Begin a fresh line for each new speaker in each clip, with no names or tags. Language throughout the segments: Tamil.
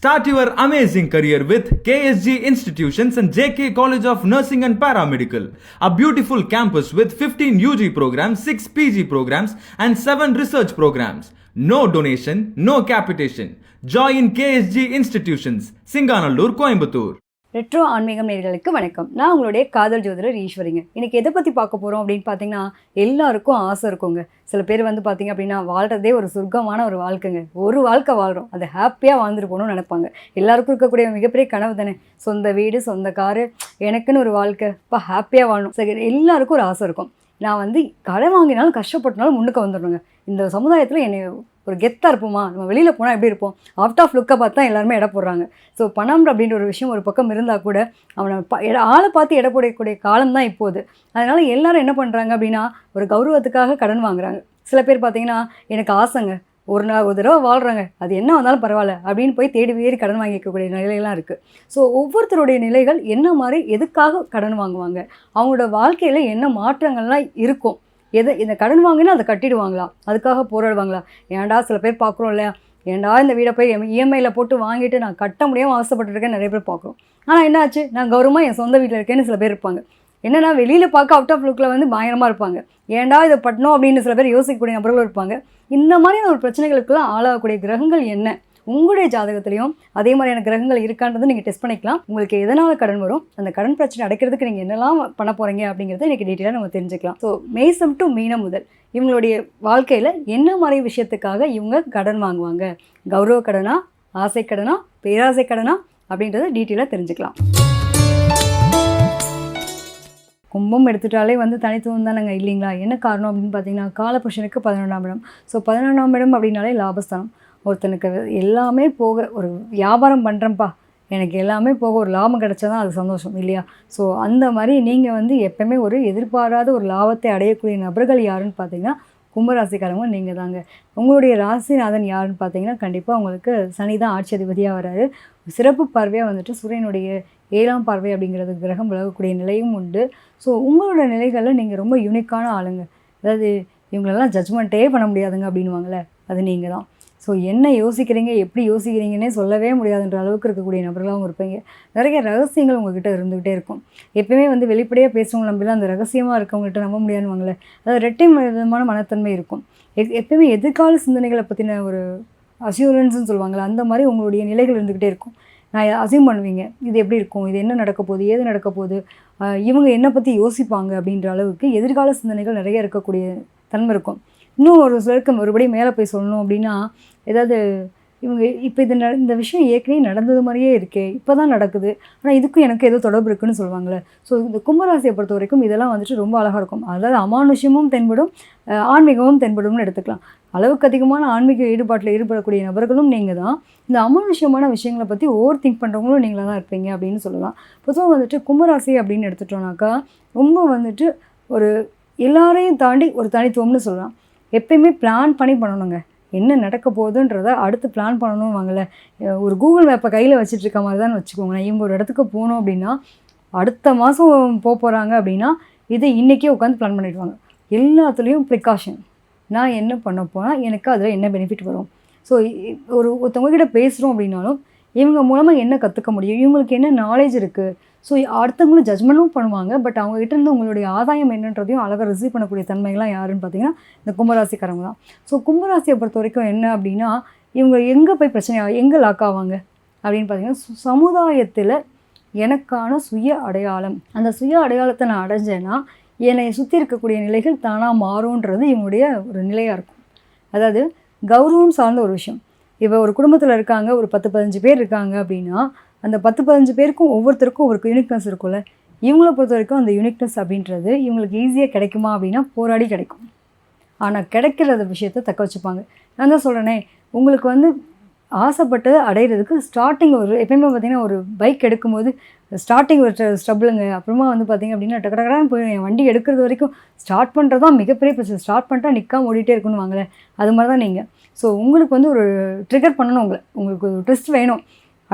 Start your amazing career with KSG Institutions and JK College of Nursing and Paramedical. A beautiful campus with 15 UG programs, 6 PG programs and 7 research programs. No donation, no capitation. Join KSG Institutions, Singanallur, Coimbatore.
Retro ஆன்மீகம் நேயர்களுக்கு வணக்கம். நான் உங்களுடைய காதல் ஜோதிடர் ஈஸ்வரிங்க. இன்றைக்கி எதை பற்றி பார்க்க போகிறோம் அப்படின்னு பார்த்தீங்கன்னா, எல்லாருக்கும் ஆசை இருக்குங்க. சில பேர் வந்து பார்த்திங்க அப்படின்னா வாழ்கிறதே ஒரு சொர்க்கமான ஒரு வாழ்க்கைங்க. ஒரு வாழ்க்கை வாழ்கிறோம், அதை ஹாப்பியாக வாழ்ந்துட்டு போகணும்னு நினைப்பாங்க. எல்லாருக்கும் இருக்கக்கூடிய மிகப்பெரிய கனவு தானே, சொந்த வீடு, சொந்த காரு, எனக்குன்னு ஒரு வாழ்க்கை, இப்போ ஹாப்பியாக வாழணும். சரி, எல்லாருக்கும் ஒரு ஆசை இருக்கும். நான் வந்து கடன் வாங்கினாலும் கஷ்டப்பட்டனாலும் முன்னுக்கு வந்துடணுங்க. இந்த சமுதாயத்தில் என்னை ஒரு கெத்தாக இருப்போமா, நம்ம வெளியில் போனால் எப்படி இருப்போம், அவுட் ஆஃப் லுக்கை பார்த்து தான் எல்லாருமே எடை போடுறாங்க. ஸோ பணம் அப்படின்ற ஒரு விஷயம் ஒரு பக்கம் இருந்தால் கூட அவனை ஆளை பார்த்து எடை போடக்கூடிய காலம் தான் இப்போது. அதனால் எல்லோரும் என்ன பண்ணுறாங்க அப்படின்னா, ஒரு கௌரவத்துக்காக கடன் வாங்குறாங்க. சில பேர் பார்த்திங்கன்னா, எனக்கு ஆசைங்க, ஒரு தடவை வாழ்கிறாங்க, அது என்ன வந்தாலும் பரவாயில்ல அப்படின்னு போய் தேடி வேறி கடன் வாங்கிக்கக்கூடிய நிலையெல்லாம் இருக்குது. ஸோ ஒவ்வொருத்தருடைய நிலைகள் என்ன மாதிரி, எதுக்காக கடன் வாங்குவாங்க, அவங்களோட வாழ்க்கையில் என்ன மாற்றங்கள்லாம் இருக்கும், இந்த கடன் வாங்கினா அதை கட்டிடுவாங்களா, அதுக்காக போராடுவாங்களா. ஏன்டா சில பேர் பார்க்குறோம் இல்லையா, ஏன்டா இந்த வீடை போய் இஎம்ஐயில் போட்டு வாங்கிட்டு நான் கட்ட முடியாமல் அவசரப்பட்டுருக்கேன் நிறைய பேர் பார்க்குறோம். ஆனால் என்ன ஆச்சு, நான் கௌரவமாக என் சொந்த வீட்டில் இருக்கேன்னு சில பேர் இருப்பாங்க. என்னென்னா வெளியில் பார்க்க அவுட் ஆஃப் லுக்கில் வந்து பயங்கரமாக இருப்பாங்க. ஏன்டா இதை பட்டணும் அப்படின்னு சில பேர் யோசிக்கக்கூடிய நபர்களும் இருப்பாங்க. இந்த மாதிரியான ஒரு பிரச்சனைகளுக்கெல்லாம் ஆளாகக்கூடிய கிரகங்கள் என்ன, உங்களுடைய ஜாதகத்திலையும் அதே மாதிரியான கிரகங்கள் இருக்கான்றது நீங்கள் டெஸ்ட் பண்ணிக்கலாம். உங்களுக்கு எதனால் கடன் வரும், அந்த கடன் பிரச்சனை அடைக்கிறதுக்கு நீங்கள் என்னெல்லாம் பண்ண போகிறீங்க அப்படிங்கிறத இன்றைக்கி டீட்டெயிலாக நம்ம தெரிஞ்சுக்கலாம். ஸோ மேசம் டு மீனம் முதல் இவங்களுடைய வாழ்க்கையில் என்ன மாதிரி விஷயத்துக்காக இவங்க கடன் வாங்குவாங்க, கௌரவ கடனா, ஆசை கடனா, பேராசை கடனா அப்படின்றத டீட்டெயிலாக தெரிஞ்சுக்கலாம். கும்பம் எடுத்துட்டாலே வந்து தனித்துவம் தானேங்க, இல்லைங்களா? என்ன காரணம் அப்படின்னு பார்த்தீங்கன்னா, காலபுருஷனுக்கு 11ஆம் இடம். ஸோ 11ஆம் இடம் அப்படின்னாலே லாபஸ்தானம். ஒருத்தனுக்கு எல்லாமே போக, ஒரு வியாபாரம் பண்ணுறேன்ப்பா, எனக்கு எல்லாமே போக ஒரு லாபம் கிடச்சா தான் அது சந்தோஷம், இல்லையா? ஸோ அந்த மாதிரி நீங்கள் வந்து எப்போவுமே ஒரு எதிர்பாராத ஒரு லாபத்தை அடையக்கூடிய நபர்கள் யாருன்னு பார்த்தீங்கன்னா, கும்பராசிக்காரங்க நீங்கள் தாங்க. உங்களுடைய ராசிநாதன் யாருன்னு பார்த்தீங்கன்னா, கண்டிப்பாக உங்களுக்கு சனி தான் ஆட்சி அதிபதியாக வராரு. சிறப்பு பார்வையாக வந்துட்டு சூரியனுடைய 7ஆம் பார்வை அப்படிங்கிறது கிரகம் விலகக்கூடிய நிலையும் உண்டு. ஸோ உங்களோட நிலைகளில் நீங்கள் ரொம்ப யூனிக்கான ஆளுங்க. அதாவது இவங்களெல்லாம் ஜட்ஜ்மெண்ட்டே பண்ண முடியாதுங்க அப்படின்வாங்களே, அது நீங்கள் தான். ஸோ என்ன யோசிக்கிறீங்க, எப்படி யோசிக்கிறீங்கன்னே சொல்லவே முடியாதுன்ற அளவுக்கு இருக்கக்கூடிய நபர்களாகவும் இருப்பீங்க. நிறைய ரகசியங்கள் உங்கள்கிட்ட இருந்துகிட்டே இருக்கும். எப்போயுமே வந்து வெளிப்படையாக பேசுகிறவங்க நம்பலாம், அந்த ரகசியமாக இருக்கவங்கள்ட்ட நம்ப முடியாதுவாங்களே, அதாவது ரெட்டை விதமான மனத்தன்மை இருக்கும். எப்போயுமே எதிர்கால சிந்தனைகளை பற்றின ஒரு அஷ்யூரன்ஸ்னு சொல்லுவாங்களே, அந்த மாதிரி உங்களுடைய நிலைகள் இருந்துக்கிட்டே இருக்கும். நான் அசியூம் பண்ணுவீங்க, இது எப்படி இருக்கும், இது என்ன நடக்க போகுது, ஏது நடக்க போகுது, இவங்க என்னை பற்றி யோசிப்பாங்க அப்படின்ற அளவுக்கு எதிர்கால சிந்தனைகள் நிறைய இருக்கக்கூடிய தன்மை இருக்கும். இன்னும் ஒரு சிலருக்கு மறுபடியும் மேலே போய் சொல்லணும் அப்படின்னா, ஏதாவது இவங்க இப்போ இந்த விஷயம் ஏற்கனவே நடந்தது மாதிரியே இருக்கே, இப்போ தான் நடக்குது, ஆனால் இதுக்கும் எனக்கு ஏதோ தொடர்பு இருக்குதுன்னு சொல்லுவாங்களே. ஸோ இந்த கும்பராசியை பொறுத்த வரைக்கும் இதெல்லாம் வந்துட்டு ரொம்ப அழகாக இருக்கும். அதாவது அமானுஷ்யமும் தென்படும், ஆன்மீகமும் தென்படும்னு எடுத்துக்கலாம். அளவுக்கு அதிகமான ஆன்மீக ஈடுபாட்டில் ஈடுபடக்கூடிய நபர்களும் நீங்கள் தான். இந்த அமானுஷ்யமான விஷயங்களை பற்றி ஓவர் திங்க் பண்ணுறவங்களும் நீங்களாக தான் இருப்பீங்க அப்படின்னு சொல்லலாம். பொதுவாக வந்துட்டு கும்பராசி அப்படின்னு எடுத்துட்டோம்னாக்கா, ரொம்ப வந்துட்டு ஒரு எல்லாரையும் தாண்டி ஒரு தனித்துவம்னு சொல்லலாம். எப்பயுமே பிளான் பண்ணி பண்ணணுங்க, என்ன நடக்க போகுதுன்றதை அடுத்து பிளான் பண்ணணும் வாங்கல. ஒரு கூகுள் மேப்பை கையில் வச்சுட்டு இருக்க மாதிரி தான் வச்சுக்கோங்களேன். இவங்க ஒரு இடத்துக்கு போகணும் அப்படின்னா, அடுத்த மாதம் போகிறாங்க அப்படின்னா, இதை இன்றைக்கே உட்காந்து பிளான் பண்ணிவிடுவாங்க. எல்லாத்துலேயும் ப்ரிகாஷன், நான் என்ன பண்ண போனால் எனக்கு அதில் என்ன பெனிஃபிட் வரும். ஸோ ஒருத்தவங்ககிட்ட பேசுகிறோம் அப்படின்னாலும் இவங்க மூலமாக என்ன கற்றுக்க முடியும், இவங்களுக்கு என்ன நாலேஜ் இருக்குது. ஸோ அடுத்தவங்களும் ஜட்ஜ்மெண்ட்டும் பண்ணுவாங்க. பட் அவங்ககிட்ட இருந்து உங்களுடைய ஆதாயம் என்னன்றதையும் அழகாக ரிசீவ் பண்ணக்கூடிய தன்மைகள்லாம் யாருன்னு பார்த்தீங்கன்னா, இந்த கும்பராசிக்காரங்க தான். ஸோ கும்பராசியை பொறுத்த வரைக்கும் என்ன அப்படின்னா, இவங்க எங்கே போய் எங்கே லாக் ஆவாங்க அப்படின்னு பார்த்தீங்கன்னா, சமுதாயத்தில் எனக்கான சுய அடையாளம், அந்த சுய அடையாளத்தை நான் அடைஞ்சேன்னா என்னை சுற்றி இருக்கக்கூடிய நிலைகள் தானாக மாறும்ன்றது இவங்களுடைய ஒரு நிலையாக இருக்கும். அதாவது கௌரவம் சார்ந்த ஒரு விஷயம். இப்போ ஒரு குடும்பத்தில் இருக்காங்க, ஒரு 10-15 பேர் இருக்காங்க அப்படின்னா, அந்த 10-15 பேருக்கும் ஒவ்வொருத்தருக்கும் ஒரு யூனிக்னஸ் இருக்கும்ல. இவங்கள பொறுத்த வரைக்கும் அந்த யூனிக்னஸ் அப்படின்றது இவங்களுக்கு ஈஸியாக கிடைக்குமா அப்படின்னா, போராடி கிடைக்கும். ஆனால் கிடைக்கிற விஷயத்தை தக்க வச்சுப்பாங்க. நான் தான் சொல்கிறேனே, உங்களுக்கு வந்து ஆசைப்பட்டதை அடைகிறதுக்கு ஸ்டார்டிங் ஒரு எப்பயுமே பார்த்திங்கன்னா, ஒரு பைக் எடுக்கும்போது ஸ்டார்டிங் ஒரு ஸ்ட்ரபிளுங்க. அப்புறமா வந்து பார்த்திங்க அப்படின்னா, டக்கடக்கடான்னு போய் என் வண்டி எடுக்கிறது வரைக்கும் ஸ்டார்ட் பண்ணுறது தான் மிகப்பெரிய பிரச்சனை. ஸ்டார்ட் பண்ணிட்டா நிற்காம ஓடிட்டே இருக்குன்னு வாங்கலை, அது மாதிரி தான் நீங்கள். ஸோ உங்களுக்கு வந்து ஒரு ட்ரிகர் பண்ணணும், உங்களுக்கு ஒரு ட்விஸ்ட் வேணும்,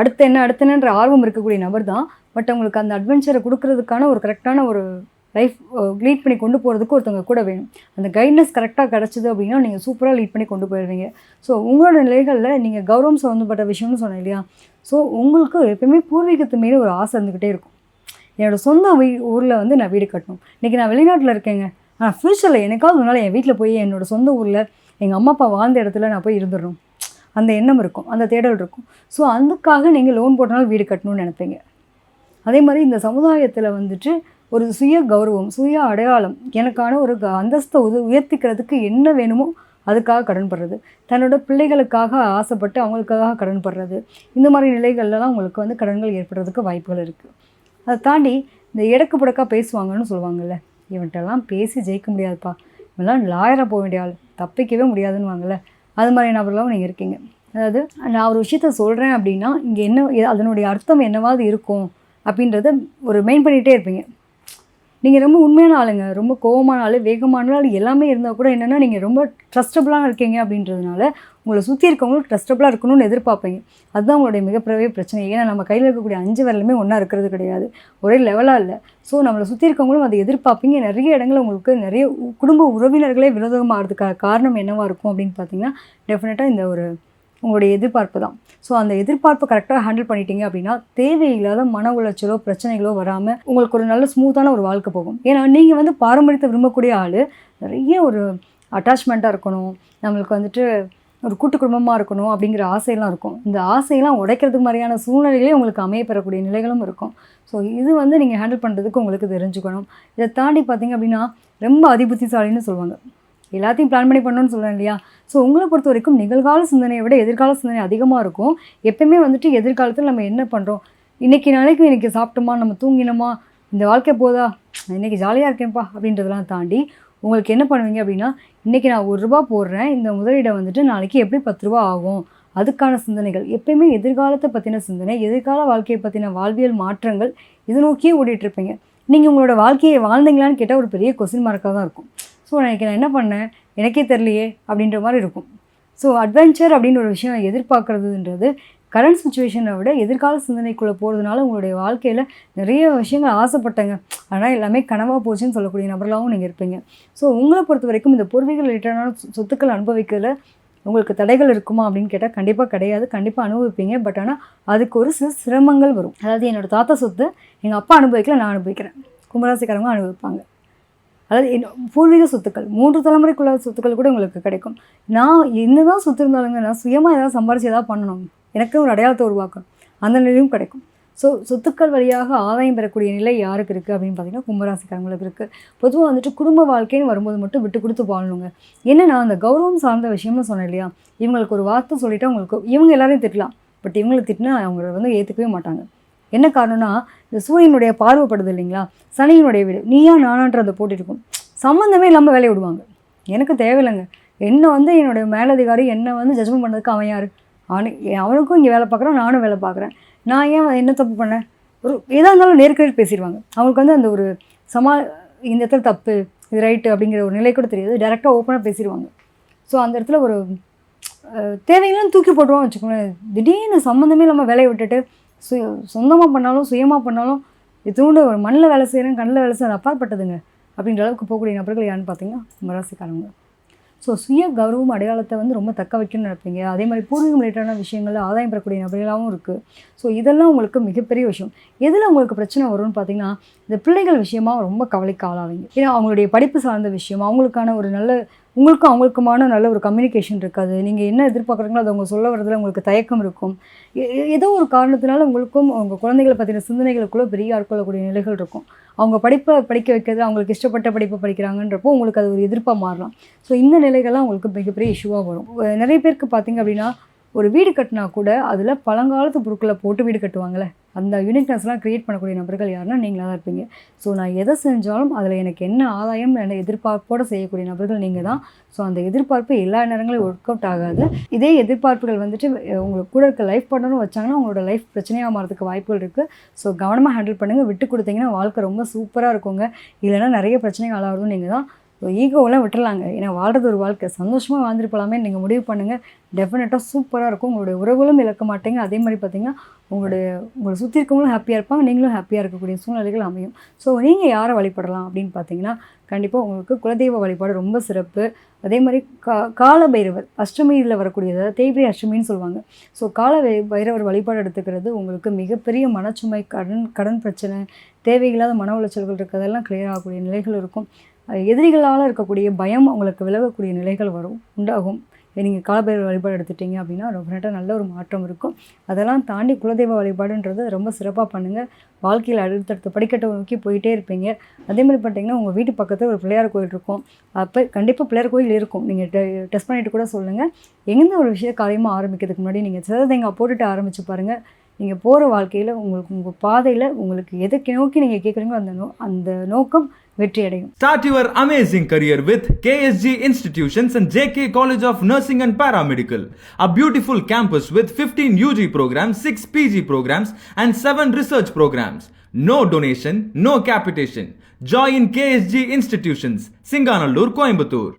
அடுத்து என்னன்ற ஆர்வம் இருக்கக்கூடிய நபர் தான். பட் உங்களுக்கு அந்த அட்வென்ச்சரை கொடுக்கறதுக்கான ஒரு கரெக்டான ஒரு லைஃப் லீட் பண்ணி கொண்டு போகிறதுக்கு ஒருத்தவங்க கூட வேணும். அந்த கைட்னஸ் கரெக்டாக கிடச்சிது அப்படின்னா நீங்கள் சூப்பராக லீட் பண்ணி கொண்டு போயிடுவீங்க. ஸோ உங்களோட நிலைகளில் நீங்கள் கௌரவம் சம்மந்தப்பட்ட விஷயம்னு சொன்னேன் இல்லையா, ஸோ உங்களுக்கு எப்பயுமே பூர்வீகத்து மீது ஒரு ஆசை இருந்துக்கிட்டே இருக்கும். என்னோடய சொந்த ஊரில் வந்து நான் வீடு கட்டணும். இன்றைக்கி நான் வெளிநாட்டில் இருக்கேங்க, ஆனால் ஃப்யூச்சரில் எனக்காவது ஒரு நாள் என் வீட்டில் போய் என்னோடய சொந்த ஊரில் எங்கள் அம்மா அப்பா வாழ்ந்த இடத்துல நான் போய் இருந்துடணும், அந்த எண்ணம் இருக்கும், அந்த தேடல் இருக்கும். ஸோ அதுக்காக நீங்கள் லோன் போட்டனாலும் வீடு கட்டணும்னு நினைப்பீங்க. அதே மாதிரி இந்த சமுதாயத்தில் வந்துட்டு ஒரு சுய கௌரவம், சுய அடையாளம், எனக்கான ஒரு அந்தஸ்தை உயர்த்திக்கிறதுக்கு என்ன வேணுமோ அதுக்காக கடன்படுறது, தன்னோட பிள்ளைகளுக்காக ஆசைப்பட்டு அவங்களுக்காக கடன்படுறது, இந்த மாதிரி நிலைகள்லாம் உங்களுக்கு வந்து கடன்கள் ஏற்படுறதுக்கு வாய்ப்புகள் இருக்குது. அதை தாண்டி இந்த எடக்கு புடக்கா பேசுவாங்கன்னு சொல்லுவாங்கள்ல, இவன்ட்டெல்லாம் பேசி ஜெயிக்க முடியாதுப்பா, இவெல்லாம் லாயராக போக வேண்டிய ஆள், தப்பிக்கவே முடியாதுன்னு வாங்கல்ல, அது மாதிரி நபர்களாகவும் நீங்கள் இருக்கீங்க. அதாவது நான் ஒரு விஷயத்த சொல்கிறேன் அப்படின்னா இங்கே என்ன அதனுடைய அர்த்தம் என்னவாது இருக்கும் அப்படின்றத ஒரு மெயின் பண்ணிகிட்டே இருப்பீங்க. நீங்கள் ரொம்ப உண்மையான ஆளுங்க, ரொம்ப கோவமான ஆள், வேகமான ஆள் எல்லாமே இருந்தால் கூட என்னென்னா நீங்கள் ரொம்ப ட்ரஸ்டபுளாக இருக்கீங்க அப்படின்றதுனால உங்களை சுற்றி இருக்கவங்களும் ட்ரஸ்டபுளாக இருக்கணும்னு எதிர்பார்ப்பீங்க. அதுதான் உங்களுடைய மிகப்பெரிய பிரச்சனை. ஏன்னா நம்ம கையில் இருக்கக்கூடிய 5 விரலுமே ஒன்றா இருக்கிறது கிடையாது, ஒரே லெவலாக இல்லை. ஸோ நம்மளை சுற்றி இருக்கவங்களும் அதை எதிர்பார்ப்பீங்க. நிறைய இடங்களில் உங்களுக்கு நிறைய குடும்ப உறவினர்களே விரோதமாகிறதுக்கான காரணம் என்னவாக இருக்கும் அப்படின்னு பார்த்தீங்கன்னா டெஃபினட்டாக இந்த ஒரு உங்களுடைய எதிர்பார்ப்பு தான். ஸோ அந்த எதிர்பார்ப்பை கரெக்டாக ஹேண்டில் பண்ணிட்டீங்க அப்படின்னா தேவையில்லாத மன உளைச்சலோ பிரச்சனைகளோ வராமல் உங்களுக்கு ஒரு நல்ல ஸ்மூத்தான ஒரு வாழ்க்கை போகும். ஏன்னா நீங்கள் வந்து பாரம்பரியத்தை விரும்பக்கூடிய ஆள், நிறைய ஒரு அட்டாச்மெண்ட்டாக இருக்கணும், நம்மளுக்கு வந்துட்டு ஒரு கூட்டு குடும்பமாக இருக்கணும் அப்படிங்கிற ஆசையெல்லாம் இருக்கும். இந்த ஆசையெல்லாம் உடைக்கிறதுக்கு மாதிரியான சூழ்நிலைகளே உங்களுக்கு அமையப்பெறக்கூடிய நிலைகளும் இருக்கும். ஸோ இது வந்து நீங்கள் ஹேண்டில் பண்ணுறதுக்கு உங்களுக்கு தெரிஞ்சுக்கணும். இதை தாண்டி பார்த்தீங்க அப்படின்னா ரொம்ப அதிபுத்திசாலின்னு சொல்லுவாங்க. எல்லாத்தையும் பிளான் பண்ணி பண்ணணும்னு சொல்கிறேன் இல்லையா. ஸோ உங்களை பொறுத்த வரைக்கும் நிகழ்கால சிந்தனையை விட எதிர்கால சிந்தனை அதிகமாக இருக்கும். எப்பயுமே வந்துட்டு எதிர்காலத்தில் நம்ம என்ன பண்ணுறோம், இன்றைக்கி சாப்பிட்டோமா, நம்ம தூங்கினோமா, இந்த வாழ்க்கை போதா, இன்றைக்கி ஜாலியாக இருக்கேன்ப்பா அப்படின்றதெல்லாம் தாண்டி உங்களுக்கு என்ன பண்ணுவீங்க அப்படின்னா, இன்றைக்கி நான் ₹1 போடுறேன், இந்த முதலீடை வந்துட்டு நாளைக்கு எப்படி ₹10 ஆகும், அதுக்கான சிந்தனைகள். எப்பயுமே எதிர்காலத்தை பற்றின சிந்தனை, எதிர்கால வாழ்க்கையை பற்றின வாழ்வியல் மாற்றங்கள், இது நோக்கியே ஓடிட்டுருப்பீங்க. நீங்கள் உங்களோட வாழ்க்கையை வாழ்ந்தீங்களான்னு கேட்டால் ஒரு பெரிய கொஸ்டின் மார்க்காக தான் இருக்கும். ஸோ நான் என்ன பண்ணேன் எனக்கே தெரியலையே அப்படின்ற மாதிரி இருக்கும். ஸோ அட்வென்ச்சர் அப்படின்னு ஒரு விஷயம் எதிர்பார்க்குறதுன்றது கரண்ட் சுச்சுவேஷனை விட எதிர்கால சிந்தனைக்குள்ளே போகிறதுனால உங்களுடைய வாழ்க்கையில் நிறைய விஷயங்கள் ஆசைப்பட்டங்க, ஆனால் எல்லாமே கனவாக போச்சுன்னு சொல்லக்கூடிய நபர்களாகவும் நீங்கள் இருப்பீங்க. ஸோ உங்களை பொறுத்த வரைக்கும் இந்த பூர்வீக ரிலேட்டடான சொத்துக்கள் அனுபவிக்கிறதுல உங்களுக்கு தடைகள் இருக்குமா அப்படின்னு கேட்டால் கண்டிப்பாக கிடையாது, கண்டிப்பாக அனுபவிப்பீங்க. பட் ஆனால் அதுக்கு ஒரு சில சிரமங்கள் வரும். அதாவது என்னோடய தாத்தா சொத்து எங்கள் அப்பா அனுபவிக்கல, நான் அனுபவிக்கிறேன், கும்பராசிக்காரங்க அனுபவிப்பாங்க. அதாவது பூர்வீக சொத்துக்கள் 3 தலைமுறைக்குள்ள சொத்துக்கள் கூட உங்களுக்கு கிடைக்கும். நான் என்ன தான் சொத்து இருந்தாலுங்க, நான் சுயமாக ஏதாவது சம்பாரிச்சு ஏதாவது பண்ணணும், எனக்கு ஒரு அடையாளத்தை உருவாக்கணும், அந்த நிலையும் கிடைக்கும். ஸோ சொத்துக்கள் வழியாக ஆதாயம் பெறக்கூடிய நிலை யாருக்கு இருக்குது அப்படின்னு பார்த்தீங்கன்னா கும்பராசிக்காரங்களுக்கு இருக்குது. பொதுவாக வந்துட்டு குடும்ப வாழ்க்கைன்னு வரும்போது மட்டும் விட்டு கொடுத்து வாழணுங்க. என்னென்னா அந்த கௌரவம் சார்ந்த விஷயம்னு சொன்னேன் இல்லையா, இவங்களுக்கு ஒரு வார்த்தை சொல்லிவிட்டு அவங்களுக்கு இவங்க எல்லாரையும் திட்டலாம், பட் இவங்களை திட்டினா அவங்க வந்து ஏற்றுக்கவே மாட்டாங்க. என்ன காரணம்னா இந்த சூரியனுடைய பார்வைப்படுது இல்லைங்களா, சனியினுடைய வீடு, நீயா நானான்றதை போட்டுருக்கும், சம்மந்தமே இல்லாமல் வேலையை விடுவாங்க. எனக்கு தேவையில்லைங்க, என்னை வந்து என்னுடைய மேலதிகாரி என்னை வந்து ஜட்ஜ்மெண்ட் பண்ணதுக்கு அவன் யார், அவனுக்கும் இங்கே வேலை பார்க்குறான், நானும் வேலை பார்க்குறேன், நான் ஏன் என்ன தப்பு பண்ணேன், ஒரு எதாக இருந்தாலும் நேருக்கு பேசிடுவாங்க. அவங்களுக்கு வந்து அந்த ஒரு இந்த இடத்துல தப்பு இது ரைட்டு அப்படிங்கிற ஒரு நிலை கூட தெரியாது, டேரெக்டாக ஓப்பனாக பேசிடுவாங்க. ஸோ அந்த இடத்துல ஒரு தேவையில்லாம் தூக்கி போட்டுருவோம் வச்சுக்கோங்களேன். திடீர்னு சம்மந்தமே இல்லாமல் வேலையை விட்டுட்டு சொந்தமாக பண்ணாலும் சுயமாக பண்ணாலும் இதுண்டு ஒரு மண்ணில் வேலை செய்கிறேன் கண்ணில் வேலை செய்ய அப்பாற்பட்டதுங்க அப்படின்ற அளவுக்கு போகக்கூடிய நபர்கள் யாருன்னு பார்த்தீங்கன்னா கும்பராசிக்காரங்க. ஸோ சுய கௌரவம் அடையாளத்தை வந்து ரொம்ப தக்க வைக்கணும்னு நினைப்பீங்க. அதே மாதிரி பூர்வீகம் ரிலேட்டடான விஷயங்களில் ஆதாயம் பெறக்கூடிய நபர்களாகவும் இருக்குது. ஸோ இதெல்லாம் உங்களுக்கு மிகப்பெரிய விஷயம். எதில் உங்களுக்கு பிரச்சனை வரும்னு பார்த்தீங்கன்னா இந்த பிள்ளைகள் விஷயமாக ரொம்ப கவலைக்கு ஆளாவீங்க. ஏன்னா அவங்களுடைய படிப்பு சார்ந்த விஷயம், அவங்களுக்கான ஒரு நல்ல உங்களுக்கும் அவங்களுக்குமான நல்ல ஒரு கம்யூனிகேஷன் இருக்காது. நீங்கள் என்ன எதிர்பார்க்குறீங்களோ அதை அவங்க சொல்ல வரதில் உங்களுக்கு தயக்கம் இருக்கும். ஏதோ ஒரு காரணத்தினால உங்களுக்கும் உங்கள் குழந்தைகளை பற்றின சிந்தனைகளுக்குள்ளே பெரிய ஆட்கொள்ளக்கூடிய நிலைகள் இருக்கும். அவங்க படிக்க வைக்கிறது அவங்களுக்கு இஷ்டப்பட்ட படிப்பை படிக்கிறாங்கன்றப்போ உங்களுக்கு அது ஒரு எதிர்ப்பாக மாறலாம். ஸோ இந்த நிலைகள்லாம் உங்களுக்கு மிகப்பெரிய இஷ்யூவாக வரும். நிறைய பேருக்கு பார்த்திங்க அப்படின்னா ஒரு வீடு கட்டினா கூட அதில் பழங்காலத்து பொருட்களை போட்டு வீடு கட்டுவாங்கள்ல, அந்த யூனிக்னஸ்லாம் க்ரியேட் பண்ணக்கூடிய நபர்கள் யாருன்னா நீங்களாக தான் இருப்பீங்க. ஸோ நான் எதை செஞ்சாலும் அதில் எனக்கு என்ன ஆதாயம் என்ன எதிர்பார்ப்போடு செய்யக்கூடிய நபர்கள் நீங்கள் தான். ஸோ அந்த எதிர்பார்ப்பு எல்லா நேரங்களும் ஒர்க் அவுட் ஆகாது. இதே எதிர்பார்ப்புகள் வந்துட்டு உங்களுக்கு கூட இருக்க லைஃப் பார்ட்னரும் வச்சாங்கன்னா உங்களோட லைஃப் பிரச்சனையாக மாறதுக்கு வாய்ப்புகள் இருக்குது. ஸோ கவனமாக ஹேண்டில் பண்ணுங்கள். விட்டு கொடுத்தீங்கன்னா வாழ்க்கை ரொம்ப சூப்பராக இருக்குங்க. இல்லைனா நிறைய பிரச்சனைகள் ஆளாகிறதும் நீங்கள் தான். ஸோ ஈகோவெல்லாம் விட்டுறலாங்க. ஏன்னா வாழ்றது ஒரு வாழ்க்கை, சந்தோஷமாக வாழ்ந்துட்டு போகலாமே நீங்கள் முடிவு பண்ணுங்கள். டெஃபினட்டாக சூப்பராக இருக்கும். உங்களுடைய உறவுகளும் இழக்க மாட்டீங்க. அதே மாதிரி பார்த்தீங்கன்னா உங்களை சுற்றி இருக்கவங்களும் ஹாப்பியாக இருப்பாங்க, நீங்களும் ஹாப்பியாக இருக்கக்கூடிய சூழ்நிலைகள் அமையும். ஸோ நீங்கள் யாரை வழிபடலாம் அப்படின்னு பார்த்தீங்கன்னா, கண்டிப்பாக உங்களுக்கு குலதெய்வ வழிபாடு ரொம்ப சிறப்பு. அதே மாதிரி கால பைரவர் அஷ்டமியில் வரக்கூடியது, அதாவது தேய்பிரை அஷ்டமின்னு சொல்லுவாங்க. ஸோ பைரவர் வழிபாடு எடுத்துக்கிறது உங்களுக்கு மிகப்பெரிய மனச்சுமை, கடன் பிரச்சனை, தேவையில்லாத மன உளைச்சல்கள் இருக்கிறதெல்லாம் கிளியர் ஆகக்கூடிய நிலைகள் இருக்கும். எதிரிகளால் இருக்கக்கூடிய பயம் உங்களுக்கு விலகக்கூடிய நிலைகள் உண்டாகும். நீங்கள் காலபைரவர் வழிபாடு எடுத்துட்டிங்க அப்படின்னா டெஃபினட்டாக நல்ல ஒரு மாற்றம் இருக்கும். அதெல்லாம் தாண்டி குலதெய்வ வழிபாடுன்றது ரொம்ப சிறப்பாக பண்ணுங்கள். வாழ்க்கையில் அடுத்தடுத்த படிக்கட்டை நோக்கி போயிட்டே இருப்பீங்க. அதே மாதிரி பார்த்தீங்கன்னா உங்கள் வீட்டு பக்கத்தில் ஒரு பிள்ளையார் கோயில் இருக்கும். அப்போ கண்டிப்பாக பிள்ளையார் கோயில் இருக்கும். நீங்கள் டெஸ்ட் பண்ணிவிட்டு கூட சொல்லுங்கள். எந்த ஒரு விஷயம் காரியமாக ஆரம்பிக்கிறதுக்கு முன்னாடி நீங்கள் சிறதேங்காய் போட்டுட்டு ஆரம்பித்து பாருங்கள். நீங்கள் போகிற வாழ்க்கையில் உங்கள் பாதையில் உங்களுக்கு எதுக்கு நோக்கி நீங்கள் கேட்குறீங்களோ அந்த நோக்கம் வெற்றி அடையும்.
Start your amazing career with KSG Institutions and JK College of Nursing and Paramedical. A beautiful campus with 15 UG programs, 6 PG programs and 7 research programs. No donation, no capitation. Join KSG Institutions, Singanallur, Coimbatore.